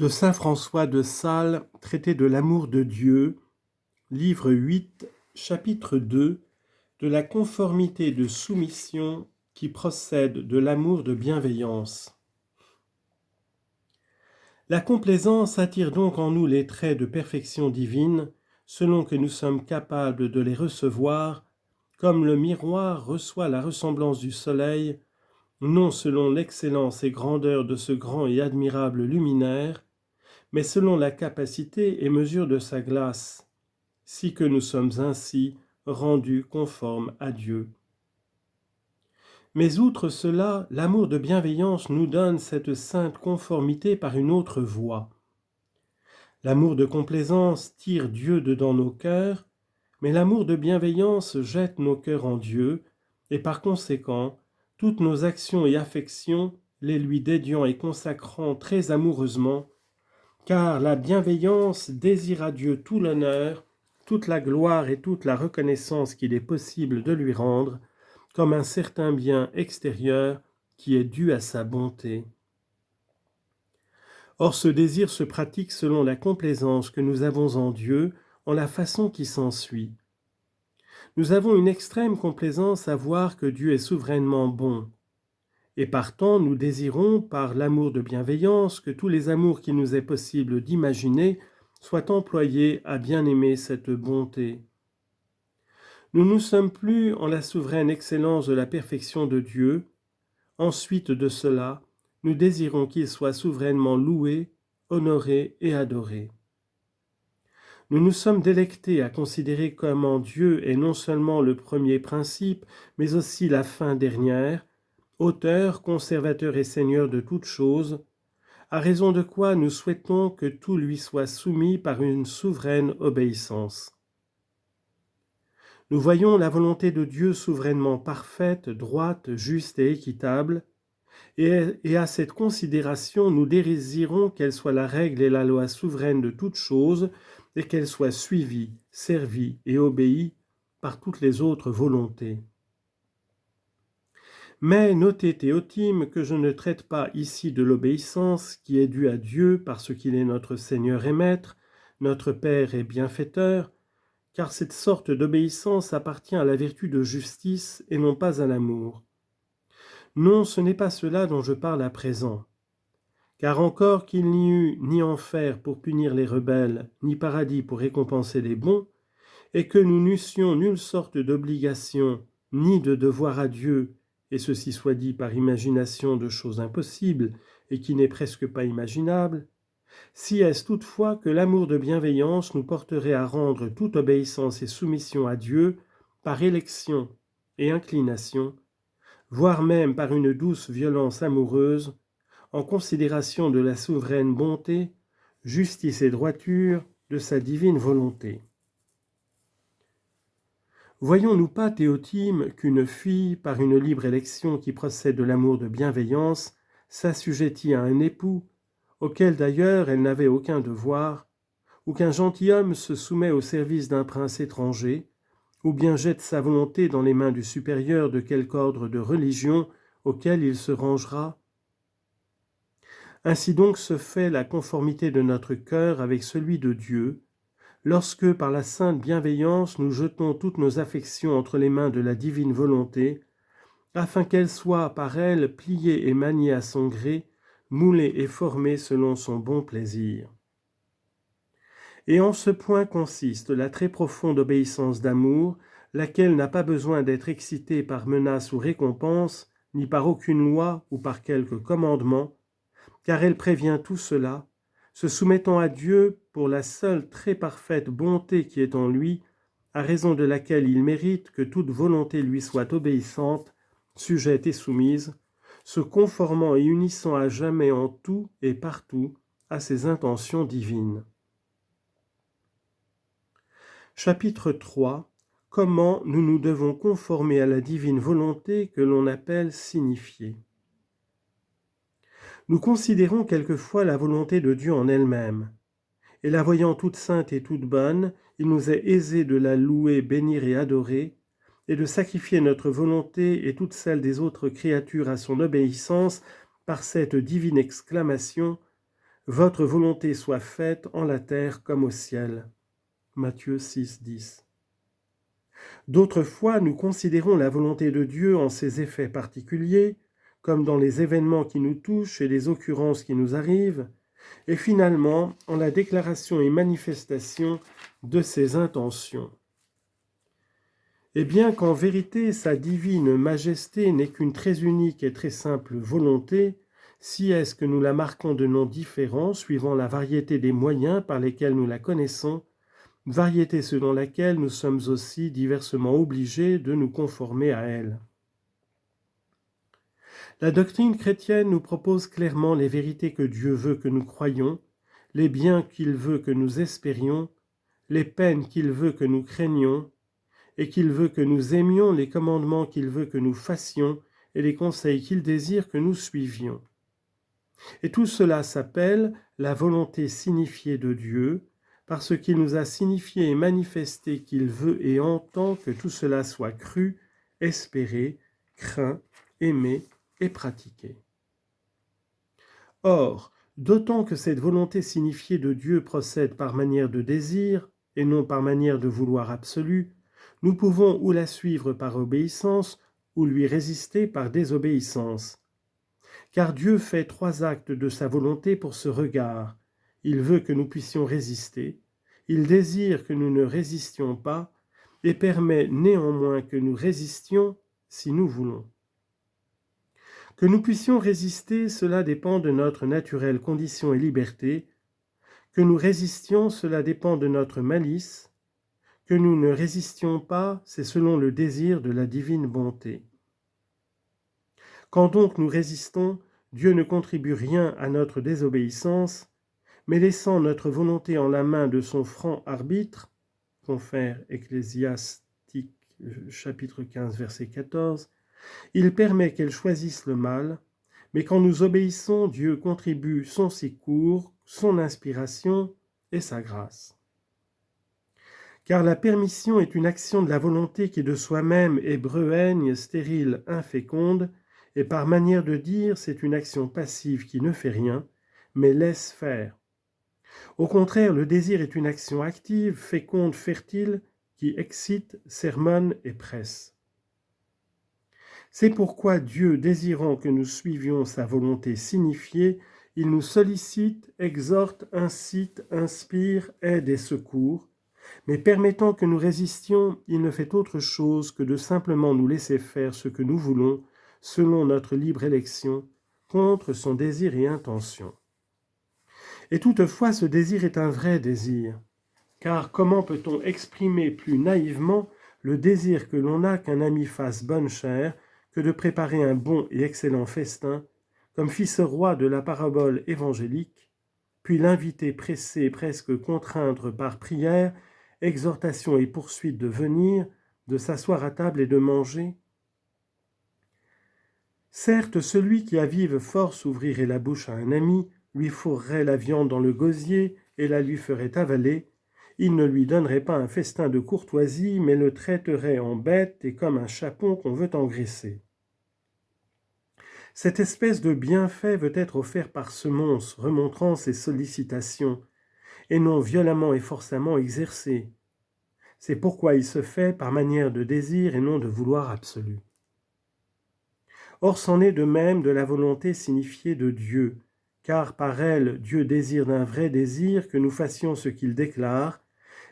De saint François de Sales, traité de l'amour de Dieu, livre 8, chapitre 2, de la conformité de soumission qui procède de l'amour de bienveillance. La complaisance attire donc en nous les traits de perfection divine, selon que nous sommes capables de les recevoir, comme le miroir reçoit la ressemblance du soleil, non selon l'excellence et grandeur de ce grand et admirable luminaire, mais selon la capacité et mesure de sa glace, si que nous sommes ainsi rendus conformes à Dieu. Mais outre cela, l'amour de bienveillance nous donne cette sainte conformité par une autre voie. L'amour de complaisance tire Dieu dedans nos cœurs, mais l'amour de bienveillance jette nos cœurs en Dieu, et par conséquent, toutes nos actions et affections, les lui dédiant et consacrant très amoureusement, car la bienveillance désire à Dieu tout l'honneur, toute la gloire et toute la reconnaissance qu'il est possible de lui rendre, comme un certain bien extérieur qui est dû à sa bonté. Or ce désir se pratique selon la complaisance que nous avons en Dieu, en la façon qui s'ensuit. Nous avons une extrême complaisance à voir que Dieu est souverainement bon. Et partant, nous désirons, par l'amour de bienveillance, que tous les amours qu'il nous est possible d'imaginer soient employés à bien aimer cette bonté. Nous ne sommes plus en la souveraine excellence de la perfection de Dieu. Ensuite de cela, nous désirons qu'il soit souverainement loué, honoré et adoré. Nous nous sommes délectés à considérer comment Dieu est non seulement le premier principe, mais aussi la fin dernière, auteur, conservateur et seigneur de toutes choses, à raison de quoi nous souhaitons que tout lui soit soumis par une souveraine obéissance. Nous voyons la volonté de Dieu souverainement parfaite, droite, juste et équitable, et à cette considération nous désirons qu'elle soit la règle et la loi souveraine de toutes choses, et qu'elle soit suivie, servie et obéie par toutes les autres volontés. Mais notez, Théotime, que je ne traite pas ici de l'obéissance qui est due à Dieu parce qu'il est notre Seigneur et Maître, notre Père et bienfaiteur, car cette sorte d'obéissance appartient à la vertu de justice et non pas à l'amour. Non, ce n'est pas cela dont je parle à présent. Car encore qu'il n'y eût ni enfer pour punir les rebelles, ni paradis pour récompenser les bons, et que nous n'eussions nulle sorte d'obligation, ni de devoir à Dieu, et ceci soit dit par imagination de choses impossibles, et qui n'est presque pas imaginable, si est-ce toutefois que l'amour de bienveillance nous porterait à rendre toute obéissance et soumission à Dieu par élection et inclination, voire même par une douce violence amoureuse, en considération de la souveraine bonté, justice et droiture de sa divine volonté. Voyons-nous pas, Théotime, qu'une fille, par une libre élection qui procède de l'amour de bienveillance, s'assujettit à un époux, auquel d'ailleurs elle n'avait aucun devoir, ou qu'un gentilhomme se soumet au service d'un prince étranger, ou bien jette sa volonté dans les mains du supérieur de quelque ordre de religion auquel il se rangera? Ainsi donc se fait la conformité de notre cœur avec celui de Dieu, lorsque, par la sainte bienveillance, nous jetons toutes nos affections entre les mains de la divine volonté, afin qu'elle soit par elle pliée et maniée à son gré, moulée et formée selon son bon plaisir. Et en ce point consiste la très profonde obéissance d'amour, laquelle n'a pas besoin d'être excitée par menace ou récompense, ni par aucune loi ou par quelque commandement, car elle prévient tout cela, se soumettant à Dieu pour la seule très parfaite bonté qui est en lui, à raison de laquelle il mérite que toute volonté lui soit obéissante, sujette et soumise, se conformant et unissant à jamais en tout et partout à ses intentions divines. Chapitre 3. Comment nous nous devons conformer à la divine volonté que l'on appelle signifiée. Nous considérons quelquefois la volonté de Dieu en elle-même, et la voyant toute sainte et toute bonne, il nous est aisé de la louer, bénir et adorer, et de sacrifier notre volonté et toute celle des autres créatures à son obéissance par cette divine exclamation « votre volonté soit faite en la terre comme au ciel. Matthieu 6, 10. D'autres fois, nous considérons la volonté de Dieu en ses effets particuliers, comme dans les événements qui nous touchent et les occurrences qui nous arrivent, et finalement en la déclaration et manifestation de ses intentions. Et bien qu'en vérité sa divine majesté n'est qu'une très unique et très simple volonté, si est-ce que nous la marquons de noms différents suivant la variété des moyens par lesquels nous la connaissons, variété selon laquelle nous sommes aussi diversement obligés de nous conformer à elle. La doctrine chrétienne nous propose clairement les vérités que Dieu veut que nous croyions, les biens qu'il veut que nous espérions, les peines qu'il veut que nous craignions, et qu'il veut que nous aimions, les commandements qu'il veut que nous fassions, et les conseils qu'il désire que nous suivions. Et tout cela s'appelle la volonté signifiée de Dieu, parce qu'il nous a signifié et manifesté qu'il veut et entend que tout cela soit cru, espéré, craint, aimé et pratiqué. Or, d'autant que cette volonté signifiée de Dieu procède par manière de désir, et non par manière de vouloir absolu, nous pouvons ou la suivre par obéissance, ou lui résister par désobéissance. Car Dieu fait 3 actes de sa volonté pour ce regard. Il veut que nous puissions résister, il désire que nous ne résistions pas, et permet néanmoins que nous résistions si nous voulons. Que nous puissions résister, cela dépend de notre naturelle condition et liberté. Que nous résistions, cela dépend de notre malice. Que nous ne résistions pas, c'est selon le désir de la divine bonté. Quand donc nous résistons, Dieu ne contribue rien à notre désobéissance, mais laissant notre volonté en la main de son franc arbitre, confère Ecclésiastique chapitre 15 verset 14, il permet qu'elle choisisse le mal, mais quand nous obéissons, Dieu contribue son secours, son inspiration et sa grâce. Car la permission est une action de la volonté qui de soi-même est breuègne, stérile, inféconde, et par manière de dire, c'est une action passive qui ne fait rien, mais laisse faire. Au contraire, le désir est une action active, féconde, fertile, qui excite, sermonne et presse. C'est pourquoi Dieu, désirant que nous suivions sa volonté signifiée, il nous sollicite, exhorte, incite, inspire, aide et secourt, mais permettant que nous résistions, il ne fait autre chose que de simplement nous laisser faire ce que nous voulons, selon notre libre élection, contre son désir et intention. Et toutefois, ce désir est un vrai désir, car comment peut-on exprimer plus naïvement le désir que l'on a qu'un ami fasse bonne chère que de préparer un bon et excellent festin, comme fit ce roi de la parabole évangélique, puis l'inviter pressé, presque contraindre par prière, exhortation et poursuite de venir, de s'asseoir à table et de manger. Certes, celui qui à vive force ouvrirait la bouche à un ami, lui fourrerait la viande dans le gosier et la lui ferait avaler, il ne lui donnerait pas un festin de courtoisie, mais le traiterait en bête et comme un chapon qu'on veut engraisser. Cette espèce de bienfait veut être offert par semonce, remontrant ses sollicitations, et non violemment et forcément exercé. C'est pourquoi il se fait par manière de désir et non de vouloir absolu. Or, c'en est de même de la volonté signifiée de Dieu, car par elle, Dieu désire d'un vrai désir que nous fassions ce qu'il déclare,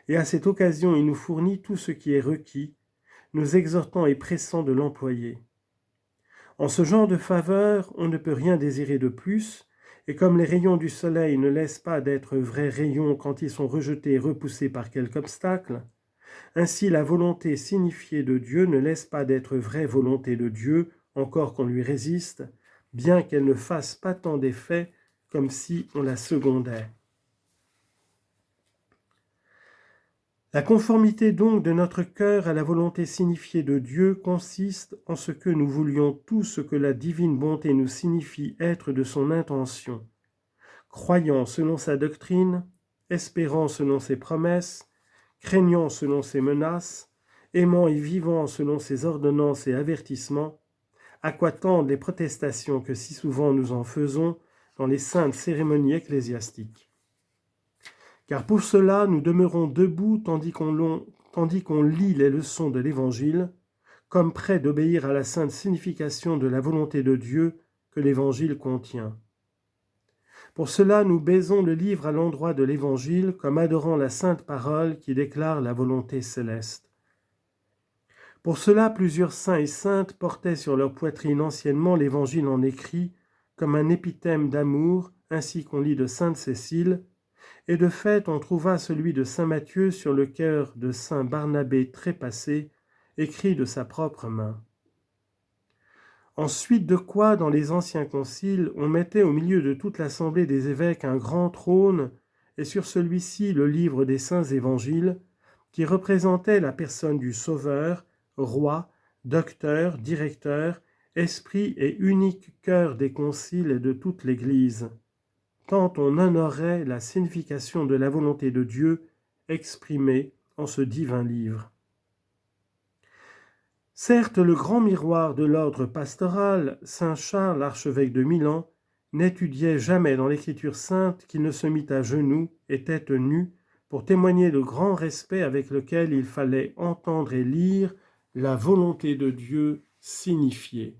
et à cette occasion il nous fournit tout ce qui est requis, nous exhortant et pressant de l'employer. En ce genre de faveur, on ne peut rien désirer de plus, et comme les rayons du soleil ne laissent pas d'être vrais rayons quand ils sont rejetés et repoussés par quelque obstacle, ainsi la volonté signifiée de Dieu ne laisse pas d'être vraie volonté de Dieu, encore qu'on lui résiste, bien qu'elle ne fasse pas tant d'effet comme si on la secondait. La conformité donc de notre cœur à la volonté signifiée de Dieu consiste en ce que nous voulions tout ce que la divine bonté nous signifie être de son intention, croyant selon sa doctrine, espérant selon ses promesses, craignant selon ses menaces, aimant et vivant selon ses ordonnances et avertissements, à quoi tendent les protestations que si souvent nous en faisons dans les saintes cérémonies ecclésiastiques. Car pour cela, nous demeurons debout tandis qu'on lit les leçons de l'Évangile, comme prêts d'obéir à la sainte signification de la volonté de Dieu que l'Évangile contient. Pour cela, nous baisons le livre à l'endroit de l'Évangile comme adorant la sainte parole qui déclare la volonté céleste. Pour cela, plusieurs saints et saintes portaient sur leur poitrine anciennement l'Évangile en écrit comme un épithème d'amour, ainsi qu'on lit de sainte Cécile, et de fait on trouva celui de saint Matthieu sur le cœur de saint Barnabé trépassé, écrit de sa propre main. Ensuite de quoi, dans les anciens conciles, on mettait au milieu de toute l'assemblée des évêques un grand trône, et sur celui-ci le livre des saints évangiles, qui représentait la personne du Sauveur, roi, docteur, directeur, esprit et unique cœur des conciles et de toute l'Église, tant on honorait la signification de la volonté de Dieu exprimée en ce divin livre. Certes, le grand miroir de l'ordre pastoral, saint Charles, archevêque de Milan, n'étudiait jamais dans l'Écriture sainte qu'il ne se mit à genoux et tête nue pour témoigner le grand respect avec lequel il fallait entendre et lire la volonté de Dieu signifiée.